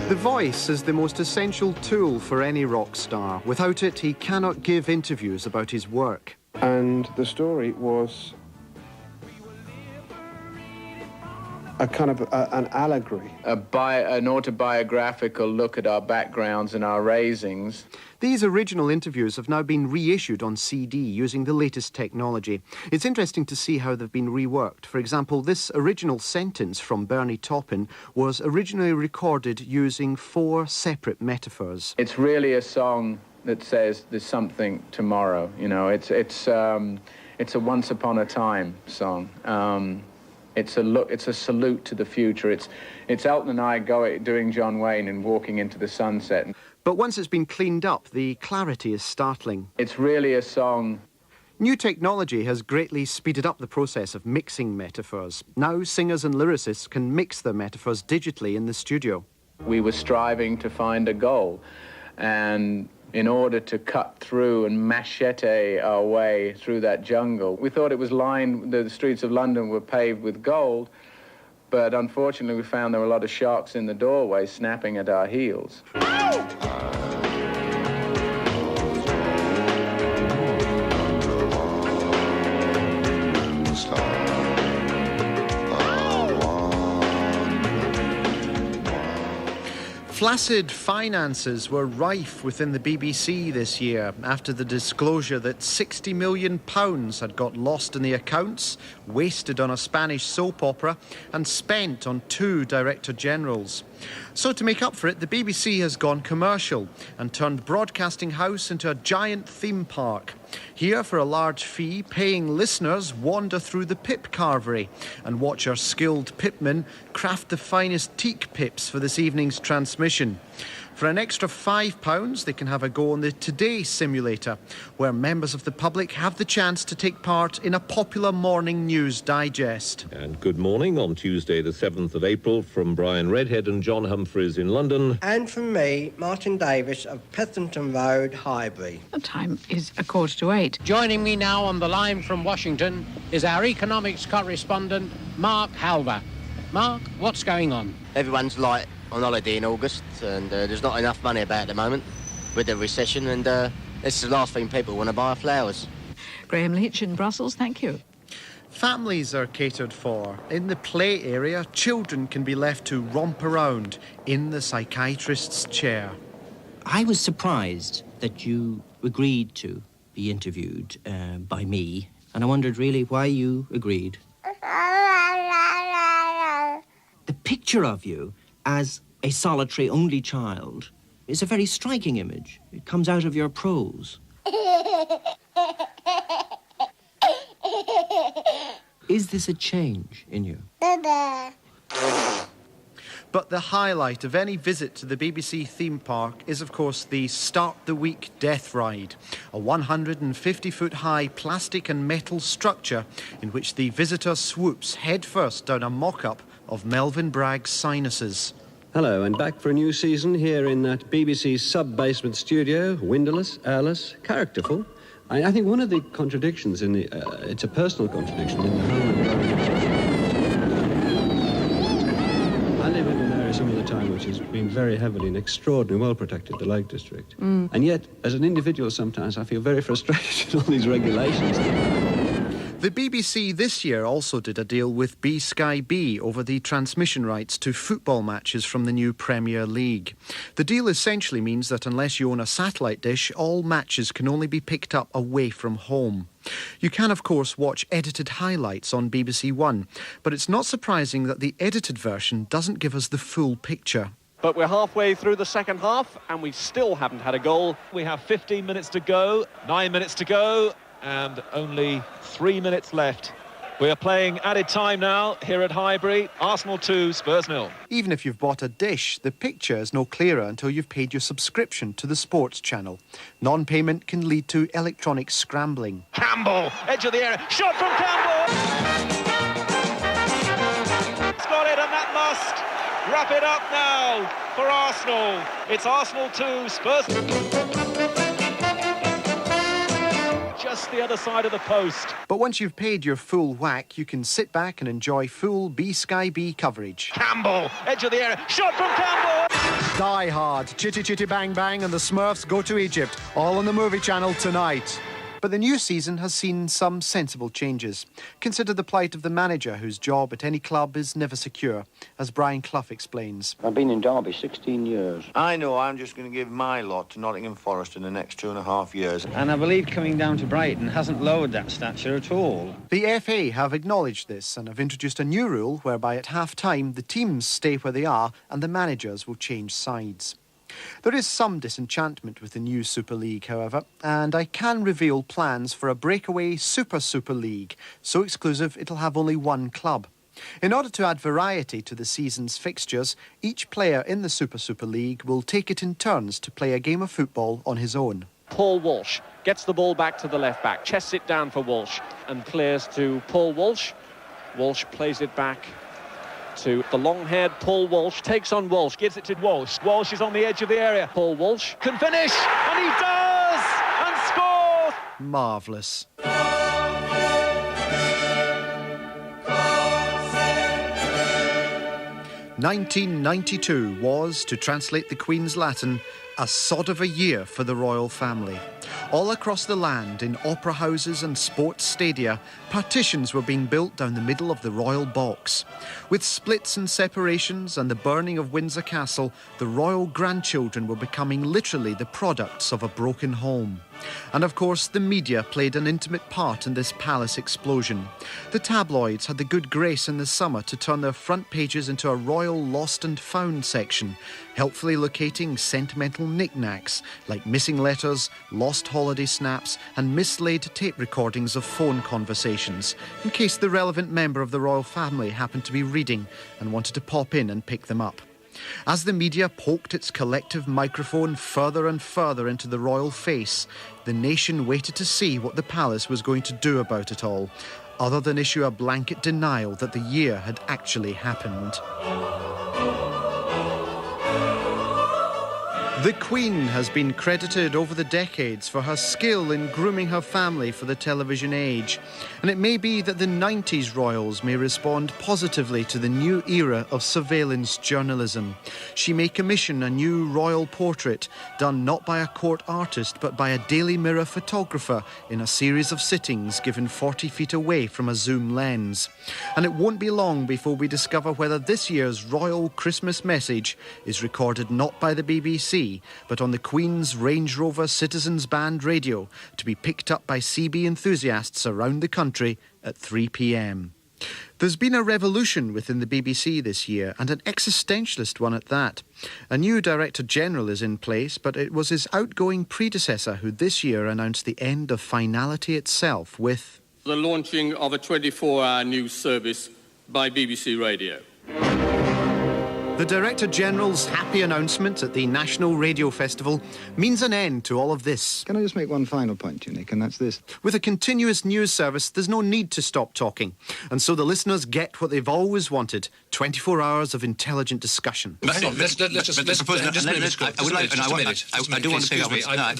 The voice is the most essential tool for any rock star. Without it, he cannot give interviews about his work. And the story was a kind of an allegory. An autobiographical look at our backgrounds and our raisings. These original interviews have now been reissued on CD using the latest technology. It's interesting to see how they've been reworked. For example, this original sentence from Bernie Taupin was originally recorded using 4 separate metaphors. It's really a song that says there's something tomorrow. You know, it's a once upon a time song. It's a salute to the future. It's Elton and I doing John Wayne and walking into the sunset. But once it's been cleaned up, the clarity is startling. It's really a song. New technology has greatly speeded up the process of mixing metaphors. Now singers and lyricists can mix their metaphors digitally in the studio. We were striving to find a goal, and in order to cut through and machete our way through that jungle, we thought it was the streets of London were paved with gold, but unfortunately we found there were a lot of sharks in the doorway snapping at our heels. Flaccid finances were rife within the BBC this year after the disclosure that £60 million had got lost in the accounts, wasted on a Spanish soap opera and spent on 2 director-generals. So to make up for it, the BBC has gone commercial and turned Broadcasting House into a giant theme park. Here, for a large fee, paying listeners wander through the pip carvery and watch our skilled pipmen craft the finest teak pips for this evening's transmission. For an extra £5, they can have a go on the Today simulator, where members of the public have the chance to take part in a popular morning news digest. And good morning on Tuesday the 7th of April from Brian Redhead and John Humphreys in London. And from me, Martin Davis of Pethington Road, Highbury. The time is 7:45. Joining me now on the line from Washington is our economics correspondent, Mark Halver. Mark, what's going on? Everyone's on holiday in August, and there's not enough money about at the moment with the recession, and this is the last thing people want to buy are flowers. Graham Leach in Brussels, thank you. Families are catered for. In the play area, children can be left to romp around in the psychiatrist's chair. I was surprised that you agreed to be interviewed by me, and I wondered really why you agreed. The picture of you as a solitary only child is a very striking image. It comes out of your prose. Is this a change in you? But the highlight of any visit to the BBC theme park is, of course, the Start the Week Death Ride, a 150-foot-high plastic and metal structure in which the visitor swoops headfirst down a mock-up of Melvyn Bragg's sinuses. Hello, and back for a new season here in that BBC sub-basement studio, windowless, airless, characterful. I think one of the contradictions in the... it's a personal contradiction in the whole environment. I live in an area some of the time which has been very heavily and extraordinarily well protected, the Lake District. And yet, as an individual sometimes, I feel very frustrated with all these regulations. The BBC this year also did a deal with BSkyB over the transmission rights to football matches from the new Premier League. The deal essentially means that unless you own a satellite dish, all matches can only be picked up away from home. You can, of course, watch edited highlights on BBC One, but it's not surprising that the edited version doesn't give us the full picture. But we're halfway through the second half, and we still haven't had a goal. We have 15 minutes to go, 9 minutes to go, and only 3 minutes left. We are playing added time now here at Highbury. Arsenal 2, Spurs 0. Even if you've bought a dish, the picture is no clearer until you've paid your subscription to the sports channel. Non-payment can lead to electronic scrambling. Campbell, edge of the area, shot from Campbell! It's got it, and that must wrap it up now for Arsenal. It's Arsenal 2, Spurs... just the other side of the post. But once you've paid your full whack, you can sit back and enjoy full BSkyB coverage. Campbell, edge of the area, shot from Campbell! Die Hard, Chitty Chitty Bang Bang and the Smurfs Go to Egypt, all on the Movie Channel tonight. But the new season has seen some sensible changes. Consider the plight of the manager whose job at any club is never secure, as Brian Clough explains. I've been in Derby 16 years. I know I'm just going to give my lot to Nottingham Forest in the next 2.5 years. And I believe coming down to Brighton hasn't lowered that stature at all. The FA have acknowledged this and have introduced a new rule whereby at half-time the teams stay where they are and the managers will change sides. There is some disenchantment with the new Super League, however, and I can reveal plans for a breakaway Super League, so exclusive it'll have only one club. In order to add variety to the season's fixtures, each player in the Super League will take it in turns to play a game of football on his own. Paul Walsh gets the ball back to the left back, chests it down for Walsh and clears to Paul Walsh. Walsh plays it back to the long-haired Paul Walsh, takes on Walsh, gives it to Walsh. Walsh is on the edge of the area. Paul Walsh can finish, and he does, and scores! Marvellous. "1992 was, to translate the Queen's Latin, a sod of a year for the royal family. All across the land, in opera houses and sports stadia, partitions were being built down the middle of the royal box. With splits and separations and the burning of Windsor Castle, the royal grandchildren were becoming literally the products of a broken home. And of course, the media played an intimate part in this palace explosion. The tabloids had the good grace in the summer to turn their front pages into a royal lost and found section, helpfully locating sentimental knickknacks like missing letters, lost holiday snaps and mislaid tape recordings of phone conversations, in case the relevant member of the royal family happened to be reading and wanted to pop in and pick them up. As the media poked its collective microphone further and further into the royal face, the nation waited to see what the palace was going to do about it all, other than issue a blanket denial that the year had actually happened. The Queen has been credited over the decades for her skill in grooming her family for the television age, and it may be that the 90s royals may respond positively to the new era of surveillance journalism. She may commission a new royal portrait, done not by a court artist but by a Daily Mirror photographer in a series of sittings given 40 feet away from a zoom lens. And it won't be long before we discover whether this year's royal Christmas message is recorded not by the BBC, but on the Queen's Range Rover Citizens Band radio, to be picked up by CB enthusiasts around the country at 3 p.m. There's been a revolution within the BBC this year, and an existentialist one at that. A new Director General is in place, but it was his outgoing predecessor who this year announced the end of finality itself with the launching of a 24-hour news service by BBC Radio. The Director General's happy announcement at the National Radio Festival means an end to all of this. Can I just make one final point, Nick, and that's this? With a continuous news service, there's no need to stop talking. And so the listeners get what they've always wanted, 24 hours of intelligent discussion. The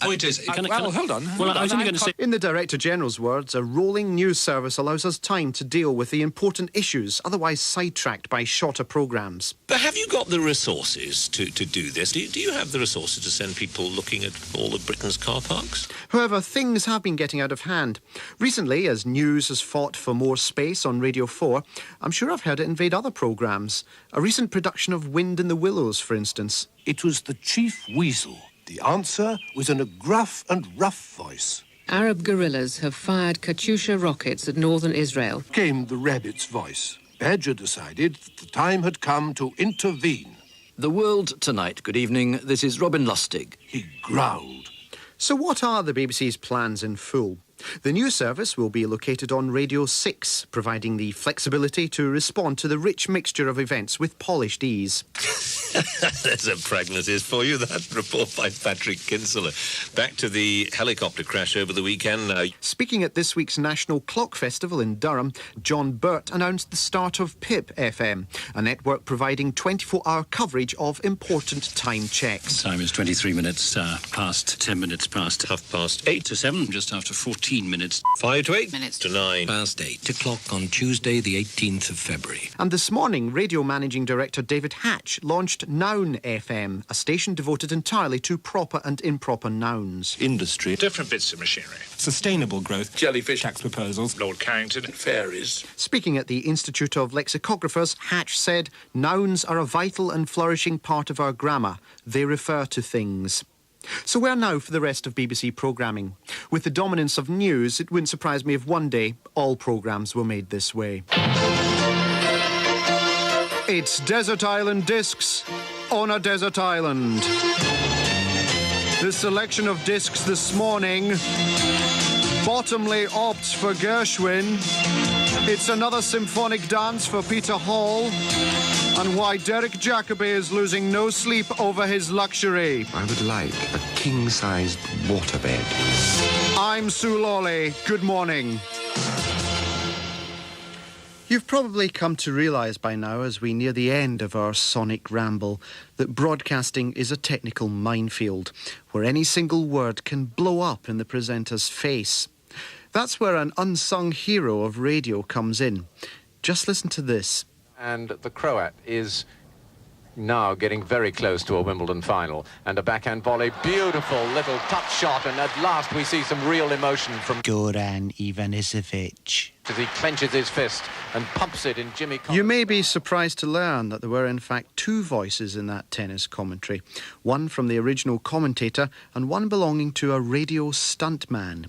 point is... hold on. Well, I was only going to say... In the Director General's words, a rolling news service allows us time to deal with the important issues, otherwise sidetracked by shorter programmes. But have you got the resources to do this? Do you have the resources to send people looking at all of Britain's car parks? However, things have been getting out of hand. Recently, as news has fought for more space on Radio 4, I'm sure I've heard it invade other programmes. A recent production of Wind in the Willows, for instance. It was the Chief Weasel. The answer was in a gruff and rough voice. Arab guerrillas have fired Katyusha rockets at northern Israel. Came the rabbit's voice. Badger decided that the time had come to intervene. The World Tonight. Good evening. This is Robin Lustig. He growled. So what are the BBC's plans in full? The new service will be located on Radio 6, providing the flexibility to respond to the rich mixture of events with polished ease. There's a pragmatist for you, that report by Patrick Kinsella. Back to the helicopter crash over the weekend now. Speaking at this week's National Clock Festival in Durham, John Burt announced the start of PIP FM, a network providing 24-hour coverage of important time checks. Time is 23 minutes past 10 minutes past 8 to 7, just after 14 18 minutes. 5 to 8 minutes to 9 Past 8 o'clock on Tuesday, the 18th of February. And this morning, radio managing director David Hatch launched Noun FM, a station devoted entirely to proper and improper nouns. Industry. Different bits of machinery. Sustainable growth. Jellyfish. Tax proposals. Lord Carrington. Fairies. Speaking at the Institute of Lexicographers, Hatch said, nouns are a vital and flourishing part of our grammar. They refer to things. So where now for the rest of BBC programming? With the dominance of news, it wouldn't surprise me if one day all programmes were made this way. It's Desert Island Discs on a desert island. The selection of discs this morning: Bottomley opts for Gershwin. It's another symphonic dance for Peter Hall. And why Derek Jacobi is losing no sleep over his luxury. I would like a king-sized waterbed. I'm Sue Lawley. Good morning. You've probably come to realise by now, as we near the end of our sonic ramble, that broadcasting is a technical minefield, where any single word can blow up in the presenter's face. That's where an unsung hero of radio comes in. Just listen to this. And the Croat is now getting very close to a Wimbledon final. And a backhand volley, beautiful little touch shot, and at last we see some real emotion from Goran Ivanisevic. As he clenches his fist and pumps it in Jimmy Collins. You may be surprised to learn that there were in fact two voices in that tennis commentary. One from the original commentator and one belonging to a radio stuntman.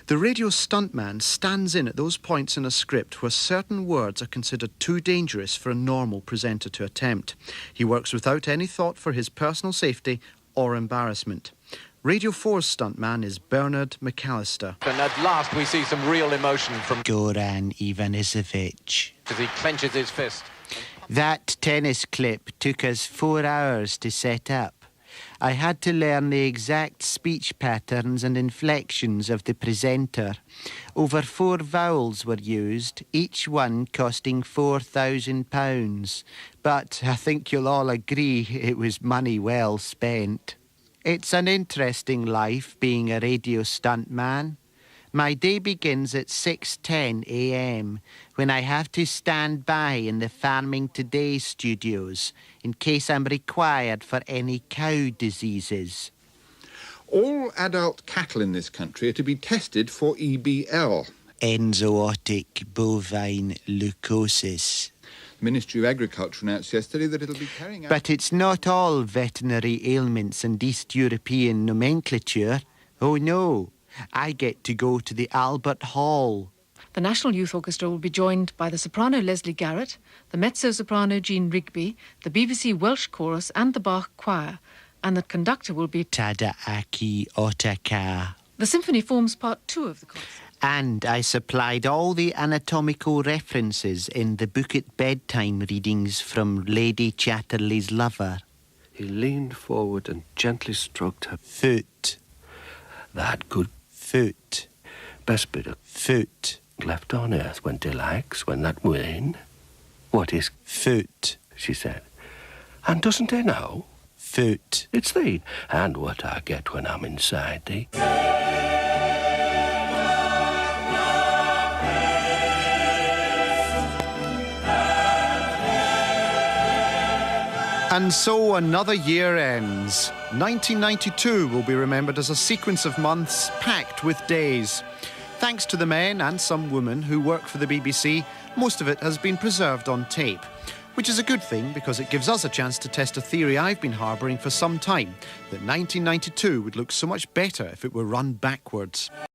The radio stuntman stands in at those points in a script where certain words are considered too dangerous for a normal presenter to attempt. He works without any thought for his personal safety or embarrassment. Radio 4's stuntman is Bernard McAllister. And at last we see some real emotion from Goran Ivanisevic. As he clenches his fist. That tennis clip took us 4 hours to set up. I had to learn the exact speech patterns and inflections of the presenter. Over 4 vowels were used, each one costing £4,000. But I think you'll all agree it was money well spent. It's an interesting life being a radio stuntman. My day begins at 6:10 a.m. when I have to stand by in the Farming Today studios in case I'm required for any cow diseases. All adult cattle in this country are to be tested for EBL. Enzootic bovine leukosis. The Ministry of Agriculture announced yesterday that it'll be carrying out... But it's not all veterinary ailments and East European nomenclature. Oh no, I get to go to the Albert Hall. The National Youth Orchestra will be joined by the soprano Leslie Garrett, the mezzo-soprano Jean Rigby, the BBC Welsh Chorus and the Bach Choir, and the conductor will be Tadaaki Otaka. The symphony forms part 2 of the concert. And I supplied all the anatomical references in the book at bedtime readings from Lady Chatterley's lover. He leaned forward and gently stroked her foot. That good foot. Best bit of foot. Left on earth when delights, when that wane. What is foot? She said. And doesn't he know? Foot. It's thee. And what I get when I'm inside thee. And so another year ends. 1992 will be remembered as a sequence of months packed with days. Thanks to the men and some women who work for the BBC, most of it has been preserved on tape. Which is a good thing because it gives us a chance to test a theory I've been harbouring for some time, that 1992 would look so much better if it were run backwards.